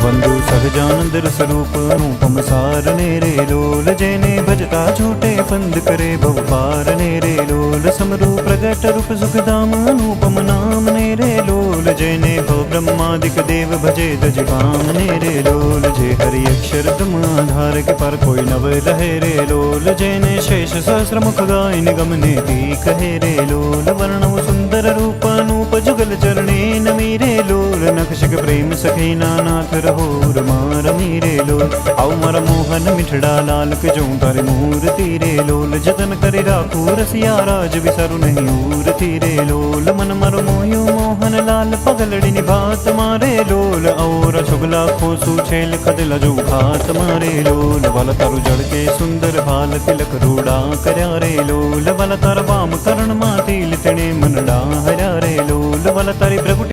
वंदु सहजानंद स्वरूप अनुपम सारने रे लोल जेने भजता झूठे फंद करे भव पारने रे लोल समरू प्रगट रूप सुखधाम अनुपम नाम ने रे लोल जेने भव ब्रह्मादिक देव भजे दज ने रे लोल जे हरि अक्षर तुम आधार के पर कोई नव लहे रे लोल जेने शेष सहस्र मुख गाय निगम ने ती कहे रे लोल वर्णव सुंदर रूप अनूप जुगल चरणे नमी रे लोल नखशिक प्रेम सखी नाथ रहो रमी रे लोल आओ मर मोहन मिठड़ा लाल के जो तारे मूर्ति रे लोल जतन करे राखू रसिया राज विसरु नहीं मूर्ति रे लोल मन मर मोयो मोहन लाल पगलड़ी निभात मारे लोल और शुगला खोसु छेल खदल जो खात मारे लोल वल तरु जड़ के सुंदर हाल तिलक रूड़ा करया रे लोल वल तर वाम करण माती लितने मनड़ा हरा रे लोल वल तारी प्रगुट